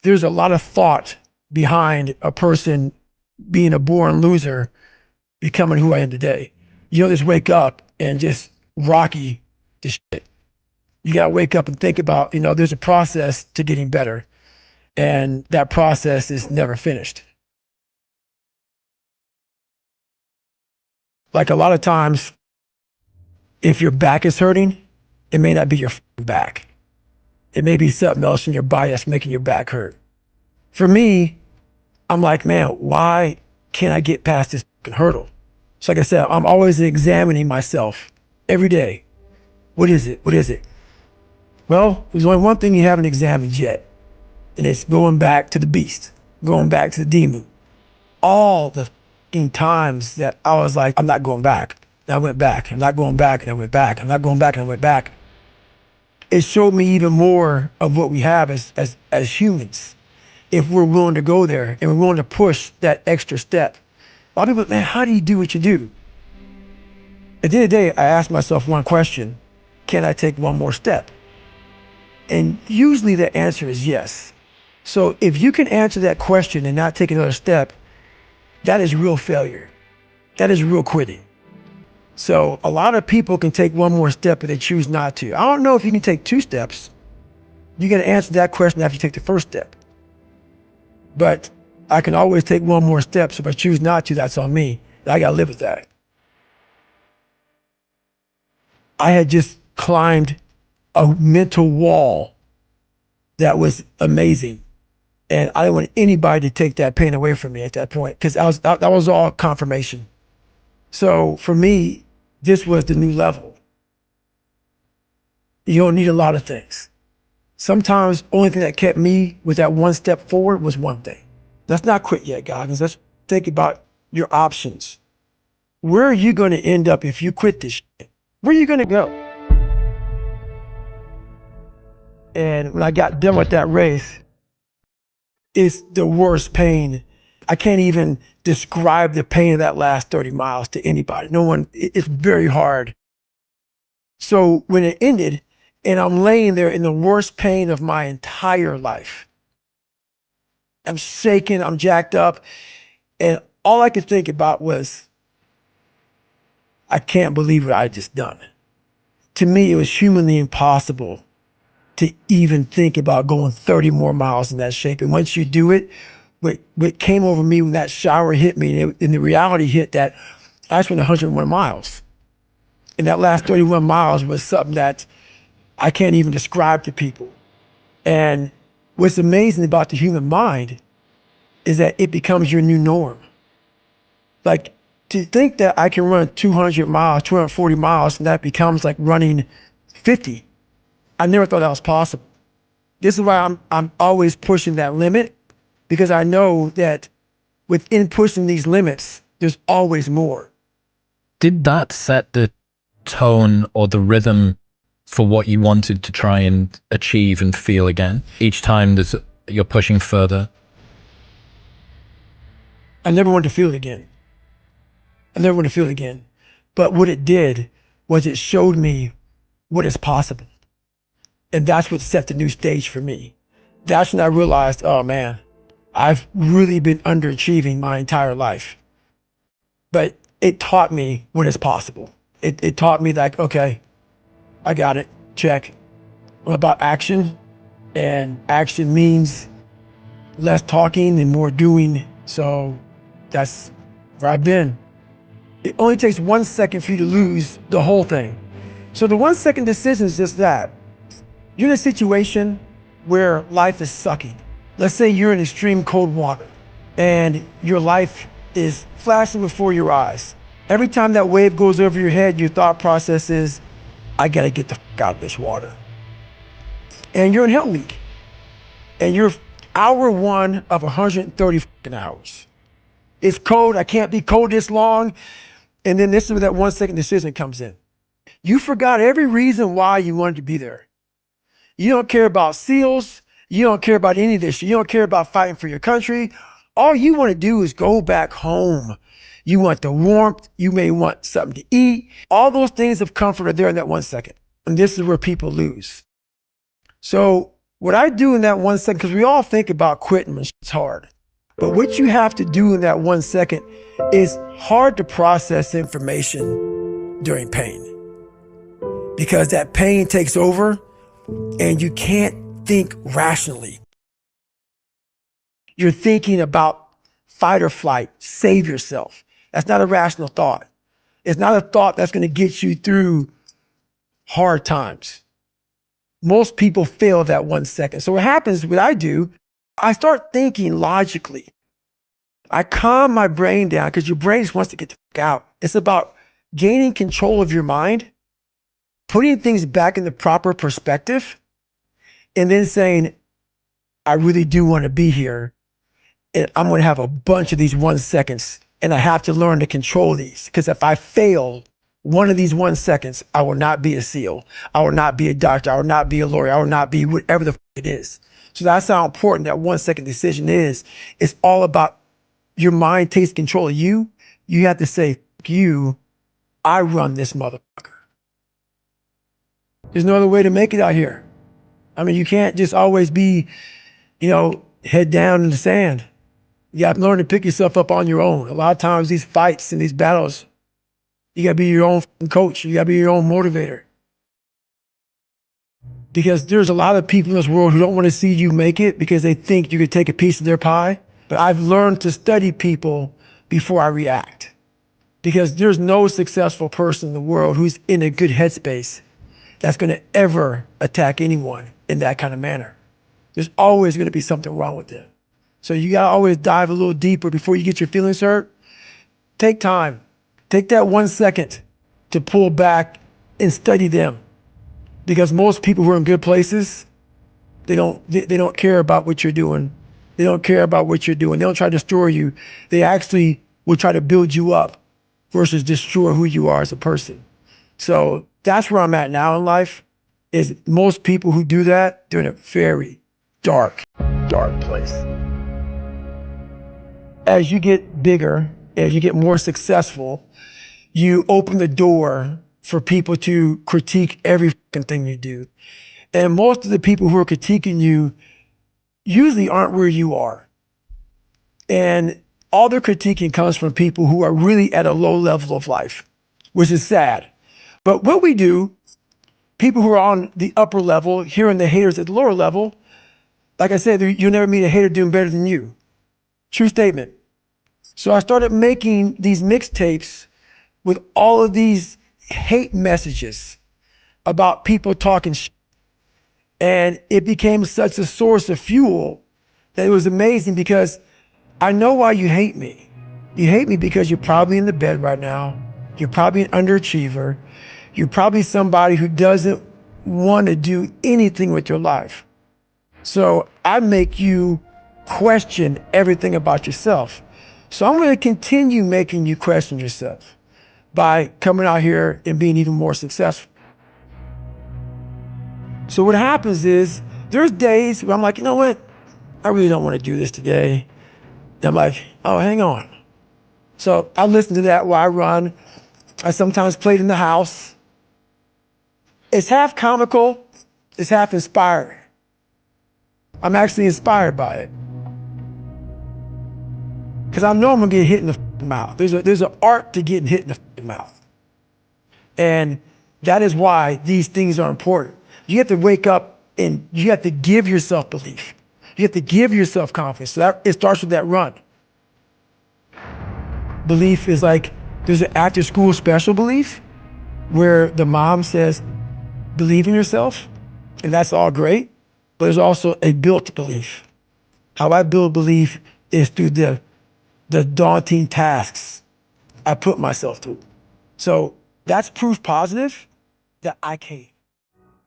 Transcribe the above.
there's a lot of thought behind a person being a born loser, becoming who I am today. You don't just wake up and just rocky the shit. You gotta wake up and think about, there's a process to getting better. And that process is never finished. Like a lot of times, if your back is hurting, it may not be your back. It may be something else in your body that's making your back hurt. For me, I'm like, man, why can't I get past this hurdle? So like I said, I'm always examining myself every day. What is it? What is it? Well, there's only one thing you haven't examined yet, and it's going back to the beast, going back to the demon. All the times that I was like, I'm not going back. And I went back. I'm not going back. And I went back. I'm not going back. And I went back. It showed me even more of what we have as humans. If we're willing to go there and we're willing to push that extra step. A lot of people, man, how do you do what you do? At the end of the day, I asked myself one question: can I take one more step? And usually the answer is yes. So if you can answer that question and not take another step, that is real failure. That is real quitting. So a lot of people can take one more step, but they choose not to. I don't know if you can take two steps. You got to answer that question after you take the first step. But I can always take one more step. So if I choose not to, that's on me. I got to live with that. I had just climbed a mental wall that was amazing. And I didn't want anybody to take that pain away from me at that point, because that was all confirmation. So for me, this was the new level. You don't need a lot of things. Sometimes only thing that kept me with that one step forward was one thing. Let's not quit yet, Goggins. Let's think about your options. Where are you going to end up if you quit this shit? Where are you going to go? And when I got done with that race, it's the worst pain. I can't even describe the pain of that last 30 miles to anybody. No one, it's very hard. So when it ended and I'm laying there in the worst pain of my entire life, I'm shaking, I'm jacked up. And all I could think about was, I can't believe what I just done. To me, it was humanly impossible to even think about going 30 more miles in that shape. And once you do it, what came over me when that shower hit me, and the reality hit that I just went 101 miles. And that last 31 miles was something that I can't even describe to people. And what's amazing about the human mind is that it becomes your new norm. Like, to think that I can run 200 miles, 240 miles, and that becomes like running 50. I never thought that was possible. This is why I'm always pushing that limit, because I know that within pushing these limits, there's always more. Did that set the tone or the rhythm for what you wanted to try and achieve and feel again? Each time you're pushing further? I never wanted to feel it again. I never wanted to feel it again. But what it did was it showed me what is possible. And that's what set the new stage for me. That's when I realized, oh man, I've really been underachieving my entire life. But it taught me what is possible. It taught me like, okay, I got it, check. I'm about action, and action means less talking and more doing. So that's where I've been. It only takes 1 second for you to lose the whole thing. So the 1 second decision is just that. You're in a situation where life is sucking. Let's say you're in extreme cold water and your life is flashing before your eyes. Every time that wave goes over your head, your thought process is, I gotta get the fuck out of this water. And you're in Hell Week. And you're hour one of 130 fucking hours. It's cold, I can't be cold this long. And then this is where that 1 second decision comes in. You forgot every reason why you wanted to be there. You don't care about SEALs. You don't care about any of this. You don't care about fighting for your country. All you want to do is go back home. You want the warmth. You may want something to eat. All those things of comfort are there in that 1 second. And this is where people lose. So What I do in that 1 second, because we all think about quitting when it's hard, but what you have to do in that 1 second is hard to process information during pain, because that pain takes over and you can't think rationally. You're thinking about fight or flight, save yourself. That's not a rational thought. It's not a thought that's going to get you through hard times. Most people fail that 1 second. So what happens, what I do, I start thinking logically. I calm my brain down, because your brain just wants to get the fuck out. It's about gaining control of your mind, putting things back in the proper perspective, and then saying, I really do want to be here. And I'm going to have a bunch of these 1 seconds, and I have to learn to control these, because if I fail one of these 1 seconds, I will not be a SEAL. I will not be a doctor. I will not be a lawyer. I will not be whatever the fuck it is. So that's how important that 1 second decision is. It's all about your mind takes control of you. You have to say, you, I run this motherfucker. There's no other way to make it out here. I mean, you can't just always be, head down in the sand. You got to learn to pick yourself up on your own. A lot of times these fights and these battles, you got to be your own coach. You got to be your own motivator. Because there's a lot of people in this world who don't want to see you make it because they think you could take a piece of their pie. But I've learned to study people before I react. Because there's no successful person in the world who's in a good headspace that's going to ever attack anyone in that kind of manner. There's always going to be something wrong with them. So you got to always dive a little deeper before you get your feelings hurt. Take time. Take that 1 second to pull back and study them. Because most people who are in good places, they don't care about what you're doing. They don't care about what you're doing. They don't try to destroy you. They actually will try to build you up versus destroy who you are as a person. So that's where I'm at now in life, is most people who do that, they're in a very dark, dark place. As you get bigger, as you get more successful, you open the door for people to critique every fucking thing you do. And most of the people who are critiquing you usually aren't where you are. And all their critiquing comes from people who are really at a low level of life, which is sad. But what we do, people who are on the upper level, hearing the haters at the lower level, like I said, you'll never meet a hater doing better than you. True statement. So I started making these mixtapes with all of these hate messages about people talking shit. And it became such a source of fuel that it was amazing, because I know why you hate me. You hate me because you're probably in the bed right now. You're probably an underachiever. You're probably somebody who doesn't want to do anything with your life. So I make you question everything about yourself. So I'm going to continue making you question yourself by coming out here and being even more successful. So what happens is, there's days where I'm like, you know what? I really don't want to do this today. And I'm like, oh, hang on. So I listen to that while I run. I sometimes play it in the house. It's half comical, it's half inspiring. I'm actually inspired by it, because I know I'm gonna get hit in the mouth. There's an art to getting hit in the mouth. And that is why these things are important. You have to wake up and you have to give yourself belief. You have to give yourself confidence. So it starts with that run. Belief is like, there's an after school special belief where the mom says, believe in yourself, and that's all great. But there's also a built belief. How I build belief is through the daunting tasks I put myself through. So that's proof positive that I can.